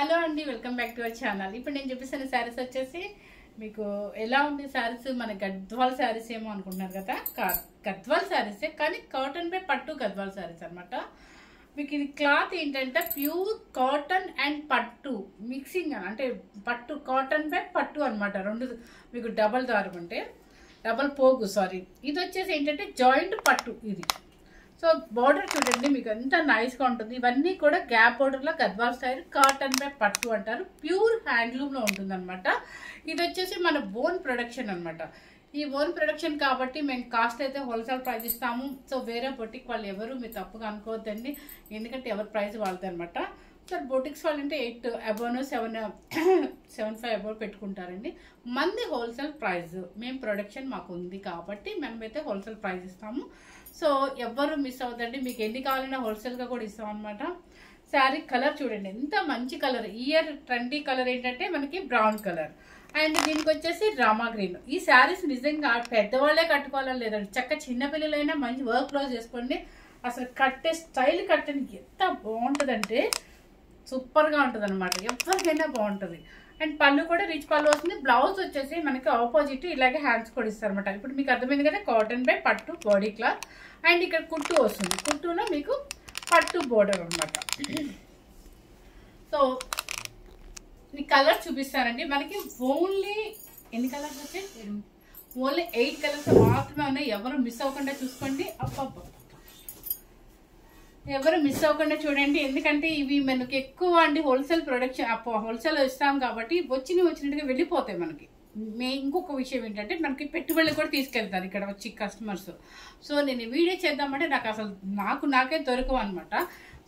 Hello అండి, welcome back to our channel. ఇప్పుడు నేను చూపిస్తున్న శారీస్ వచ్చేసి మీకు ఎలా ఉంది శారీస్, మన గద్వాల్ శారీస్ ఏమో అనుకుంటున్నారు కదా. గద్వాల్ శారీసే, కానీ కాటన్ పై పట్టు గద్వాల్ శారీస్ అనమాట. మీకు ఇది క్లాత్ ఏంటంటే ప్యూర్ కాటన్ అండ్ పట్టు మిక్సింగ్, అంటే పట్టు కాటన్ పై పట్టు అనమాట. రెండు మీకు డబల్ దారం అంటే డబల్ పోగు, సారీ. ఇది వచ్చేసి ఏంటంటే జాయింట్ పట్టు ఇది. సో బార్డర్ చూడండి, మీకు ఎంత నైస్గా ఉంటుంది. ఇవన్నీ కూడా గ్యాప్ బార్డర్లో గద్వాల్ స్టైల్ కాటన్ పై పట్టు అంటారు. ప్యూర్ హ్యాండ్లూమ్లో ఉంటుంది అనమాట. ఇది వచ్చేసి మన ఓన్ ప్రొడక్షన్ అనమాట. ఈ ఓన్ ప్రొడక్షన్ కాబట్టి మేము కాస్ట్ అయితే హోల్సేల్ ప్రైస్ ఇస్తాము. సో వేరే బొటిక్ వాళ్ళు ఎవరు మీరు తప్పుగా అనుకోవద్దండి, ఎందుకంటే ఎవరి ప్రైస్ వాళ్ళది అనమాట. సో బొటిక్స్ వాళ్ళు అంటే 8 అబోనో 7.5 అబోవ్ పెట్టుకుంటారండి. మంది హోల్సేల్ ప్రైస్, మేము ప్రొడక్షన్ మాకు ఉంది కాబట్టి మనమైతే హోల్సేల్ ప్రైస్ ఇస్తాము. సో ఎవ్వరు మిస్ అవ్వదండి, మీకు ఎన్ని కావాలన్నా హోల్సేల్గా కూడా ఇస్తాం అనమాట. శారీ కలర్ చూడండి ఎంత మంచి కలర్. ఇయర్ ట్రెండీ కలర్ ఏంటంటే మనకి బ్రౌన్ కలర్, అండ్ దీనికి వచ్చేసి రామా గ్రీన్. ఈ శారీస్ నిజంగా పెద్దవాళ్ళే కట్టుకోవాలని లేదండి, చక్క చిన్నపిల్లలైనా మంచి వర్క్ క్లోజ్ చేసుకోండి. అసలు కట్టే స్టైల్ కట్టండి ఎంత బాగుంటుందంటే సూపర్గా ఉంటుంది అనమాట. ఎవరికైనా బాగుంటుంది. అండ్ పళ్ళు కూడా రిచ్ పళ్ళు వస్తుంది. బ్లౌజ్ వచ్చేసి మనకి ఆపోజిట్ ఇలాగే హ్యాండ్స్ కూడా ఇస్తారు అనమాట. ఇప్పుడు మీకు అర్థమైంది కదా, కాటన్ పై పట్టు బాడీ క్లాత్, అండ్ ఇక్కడ కుట్టు వస్తుంది. కుట్టులో మీకు పట్టు బోర్డర్ అనమాట. సో ఈ కలర్ చూపిస్తానండి. మనకి ఓన్లీ ఎన్ని కలర్స్ వచ్చాయి? ఓన్లీ 8 కలర్స్ మాత్రమే ఉన్నాయి. ఎవరు మిస్ అవ్వకుండా చూసుకోండి. అబ్బబ్బా, ఎవరు మిస్ అవ్వకుండా చూడండి, ఎందుకంటే ఇవి మనకి ఎక్కువ అండి హోల్సేల్ ప్రొడక్షన్, హోల్సేల్ ఇస్తాం కాబట్టి వచ్చినట్టుగా వెళ్ళిపోతాయి మనకి. ఇంకొక విషయం ఏంటంటే మనకి పెట్టుబడులు కూడా తీసుకెళ్తారు ఇక్కడ వచ్చి కస్టమర్స్. సో నేను వీడియో చేద్దామంటే నాకే దొరకవు అనమాట.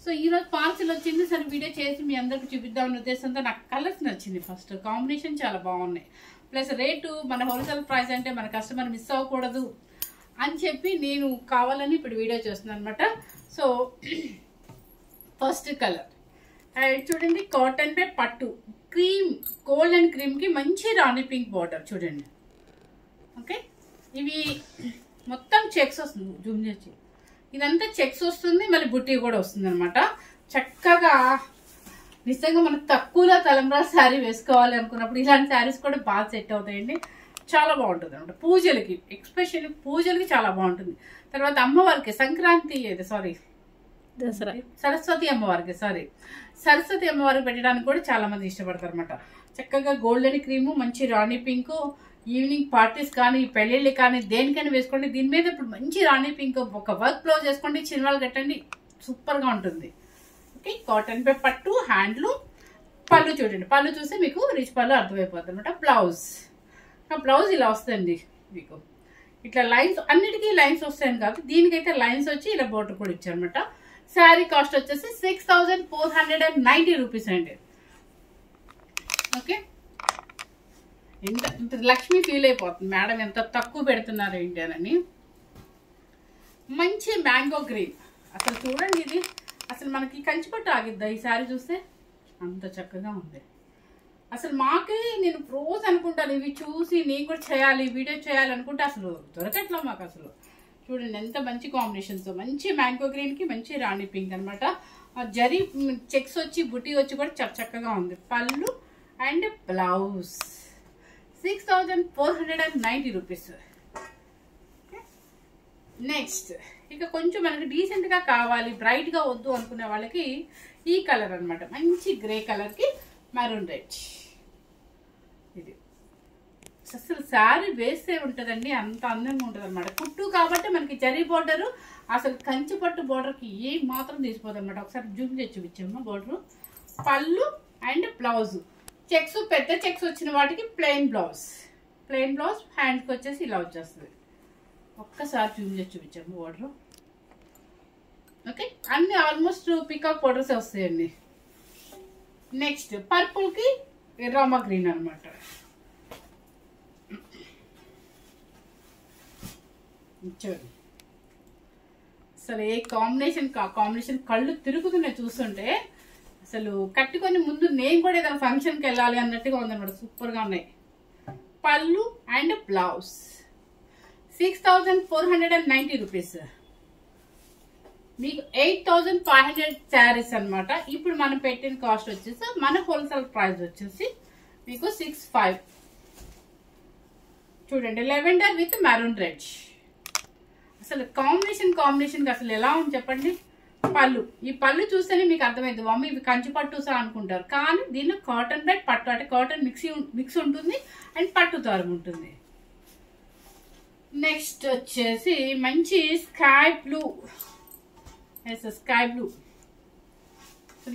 సో ఈరోజు పార్సిల్ వచ్చింది, సరే వీడియో చేసి మీ అందరికి చూపిద్దామనే ఉద్దేశంతో నాకు కలర్స్ నచ్చింది. ఫస్ట్ కాంబినేషన్ చాలా బాగున్నాయి, ప్లస్ రేటు మన హోల్సేల్ ప్రైస్ అంటే మన కస్టమర్ మిస్ అవ్వకూడదు అని చెప్పి నేను కావాలని ఇప్పుడు వీడియో చేస్తున్నాను అనమాట. సో ఫస్ట్ కలర్ చూడండి, కాటన్ పై పట్టు క్రీమ్, గోల్డ్ అండ్ క్రీమ్ కి మంచి రాణి పింక్ బార్డర్ చూడండి. ఓకే, ఇవి మొత్తం చెక్స్ వస్తుంది. జూమ్ చేసి ఇదంతా చెక్స్ వస్తుంది, మళ్ళీ బుట్టి కూడా వస్తుంది అనమాట. చక్కగా నిజంగా మనకు తక్కువలో తలంబ్రాల శారీ వేసుకోవాలి అనుకున్నప్పుడు ఇలాంటి శారీస్ కూడా బాగా సెట్ అవుతాయండి. చాలా బాగుంటుంది అనమాట పూజలకి, ఎక్స్పెషల్లీ పూజలకి చాలా బాగుంటుంది. తర్వాత అమ్మవారికి సంక్రాంతి దసరా సరస్వతి అమ్మవారికి పెట్టడానికి కూడా చాలా మంది ఇష్టపడతారు అనమాట. చక్కగా గోల్డెన్ క్రీము, మంచి రాణి పింక్, ఈవినింగ్ పార్టీస్ కానీ పెళ్ళిళ్ళు కానీ దేనికైనా వేసుకోండి. దీని మీద ఇప్పుడు మంచి రాణి పింక్ ఒక వర్క్ బ్లౌజ్ వేసుకోండి, చిన్నవాళ్ళు కట్టండి, సూపర్గా ఉంటుంది. ఓకే, కాటన్ పై పట్టు హ్యాండ్లూమ్. పళ్ళు చూడండి, పళ్ళు చూస్తే మీకు రిచ్ పళ్ళు అర్థమైపోతుంది అనమాట. బ్లౌజ్ ఇలా వస్తుంది మీకు, ఇట్లా లైన్స్, అన్నిటికీ లైన్స్ వస్తాయని కాదు, దీనికైతే లైన్స్ వచ్చి ఇలా బోర్డర్ కూడా ఇచ్చారనమాట. శారీ కాస్ట్ వచ్చేసి 6490 రూపీస్ అండి. ఓకే, ఇంత లక్ష్మి ఫీల్ అయిపోతుంది, మేడం ఎంత తక్కువ పెడుతున్నారు ఏంటి అని. మంచి మ్యాంగో గ్రీన్, అసలు చూడండి ఇది అసలు మనకి కంచిపట్టు ఆగిద్దా ఈ శారీ చూస్తే, అంత చక్కగా ఉంది. అసలు మాకే నేను రోజు అనుకుంటాను ఇవి చూసి నేను కూడా చేయాలి, వీడియో చేయాలి అనుకుంటే అసలు దొరకట్లా మాకు. అసలు చూడండి ఎంత మంచి కాంబినేషన్స్, మంచి మ్యాంగో గ్రీన్ కి మంచి రాణి పింక్ అనమాట. జరీ చెక్స్ వచ్చి బుట్టి వచ్చి కూడా చక్కగా ఉంది. పళ్ళు అండ్ బ్లౌజ్ 6490 రూపీస్. నెక్స్ట్ ఇక కొంచెం మనకి డీసెంట్ గా కావాలి, బ్రైట్ గా వద్దు అనుకునే వాళ్ళకి ఈ కలర్ అనమాట. మంచి గ్రే కలర్ కి మరూన్ రెడ్. ఇది అసలు శారీ వేస్తే ఉంటుందండి, అంత అందంగా ఉంటుంది అనమాట. కుట్టు కాబట్టి మనకి జరీ బోర్డరు, అసలు కంచి పట్టు బోర్డర్కి ఏం మాత్రం తీసిపోతుంది అనమాట. ఒకసారి జూమ్ చేసి చూపించాము బోర్డరు. పళ్ళు అండ్ బ్లౌజ్ చెక్స్, పెద్ద చెక్స్ వచ్చిన వాటికి ప్లెయిన్ బ్లౌజ్ హ్యాండ్కి వచ్చేసి ఇలా వచ్చేస్తుంది. ఒక్కసారి జూమ్ చేసి చూపించాము బోర్డరు. ఓకే, అన్ని ఆల్మోస్ట్ పికాక్ బోర్డర్స్ వస్తాయండి. నెక్స్ట్ పర్పుల్ కి రామా గ్రీన్ అనమాట. అసలు ఏ కాంబినేషన్ కళ్ళు తిరుగుతున్నాయి చూస్తుంటే. అసలు కట్టుకొని ముందు నేను కూడా ఏదైనా ఫంక్షన్కి వెళ్ళాలి అన్నట్టుగా ఉందన్నమాట, సూపర్గా ఉన్నాయి. పళ్ళు అండ్ బ్లౌజ్ 6490 రూపీస్. మీకు 8500 శారీస్ అనమాట. ఇప్పుడు మనం పెట్టిన కాస్ట్ వచ్చేసి మన హోల్సేల్ ప్రైస్ వచ్చేసి మీకు 65. చూడండి, లెవెండర్ విత్ మెరూన్ రెడ్. అసలు కాంబినేషన్ అసలు ఎలా ఉంది చెప్పండి. పళ్ళు, ఈ పళ్ళు చూస్తేనే మీకు అర్థమైంది, మమ్మీ ఇవి కంచి పట్టుసా అనుకుంటారు. కానీ దీనిలో కాటన్ బై పట్టు అంటే కాటన్ మిక్స్ ఉంటుంది అండ్ పట్టు దారం ఉంటుంది. నెక్స్ట్ వచ్చేసి మంచి స్కై బ్లూ. స్కై బ్లూ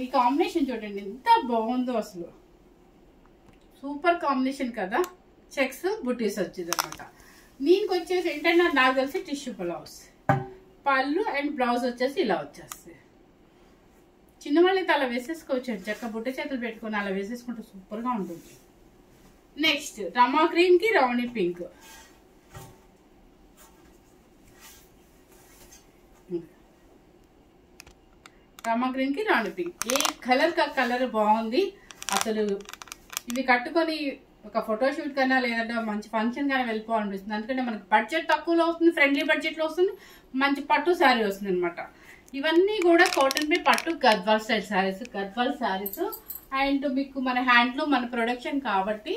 ఈ కాంబినేషన్ చూడండి ఎంత బాగుందో, అసలు సూపర్ కాంబినేషన్ కదా. చెక్స్ బుటీస్ వచ్చింది అనమాట. దీనికి వచ్చేసి ఏంటంటే నాకు తెలిసి టిష్యూ బ్లౌజ్, పళ్ళు అండ్ బ్లౌజ్ వచ్చేసి ఇలా వచ్చేస్తుంది. చిన్నవాళ్ళైతే అలా వేసేసుకోవచ్చు, చక్క బుట్ట చేతులు పెట్టుకొని అలా వేసేసుకుంటే సూపర్గా ఉంటుంది. నెక్స్ట్ రమా గ్రీన్ కి రాణి పింక్. రమా గ్రీన్ కి రాణి పింక్, ఏ కలర్ కా కలర్ బాగుంది. అసలు ఇవి కట్టుకొని ఒక ఫోటోషూట్ కన్నా లేదంటే మంచి ఫంక్షన్ కానీ వెళ్ళిపోవాలనిపిస్తుంది. ఎందుకంటే మనకి బడ్జెట్ తక్కువలో వస్తుంది, ఫ్రెండ్లీ బడ్జెట్లో వస్తుంది, మంచి పట్టు శారీ వస్తుంది అనమాట. ఇవన్నీ కూడా కాటన్ బై పట్టు గద్వాల్ స్టైల్ శారీస్, గద్వాల్ శారీస్. అండ్ మీకు మన హ్యాండ్లూమ్ మన ప్రొడక్షన్ కాబట్టి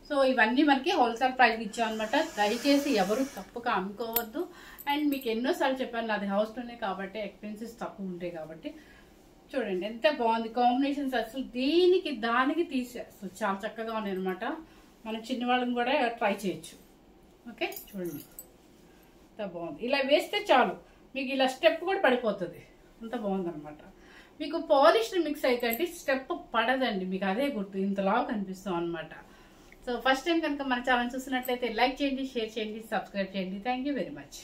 సో ఇవన్నీ మనకి హోల్సేల్ ప్రైస్ ఇచ్చామన్నమాట. దయచేసి ఎవరు తప్పుగా అమ్ముకోవద్దు. అండ్ మీకు ఎన్నోసార్లు చెప్పాను, నాది హౌస్లోనే కాబట్టి ఎక్స్పెన్సెస్ తక్కువ ఉంటాయి కాబట్టి. చూడండి ఎంత బాగుంది కాంబినేషన్స్, అసలు దీనికి దానికి తీసేస్తూ చాలా చక్కగా ఉన్నాయి అనమాట. మనం చిన్నవాళ్ళని కూడా ట్రై చేయొచ్చు. ఓకే, చూడండి ఎంత బాగుంది. ఇలా వేస్తే చాలు మీకు ఇలా స్టెప్ కూడా పడిపోతుంది, అంత బాగుంది అనమాట. మీకు పాలిష్డ్ మిక్స్ అయితే అంటే స్టెప్ పడదండి, మీకు అదే గుర్తు, ఇంతలా కనిపిస్తాం అనమాట. సో ఫస్ట్ టైం కనుక మన ఛానల్ చూసినట్లయితే లైక్ చేయండి, షేర్ చేయండి, సబ్స్క్రైబ్ చేయండి. Thank you very much.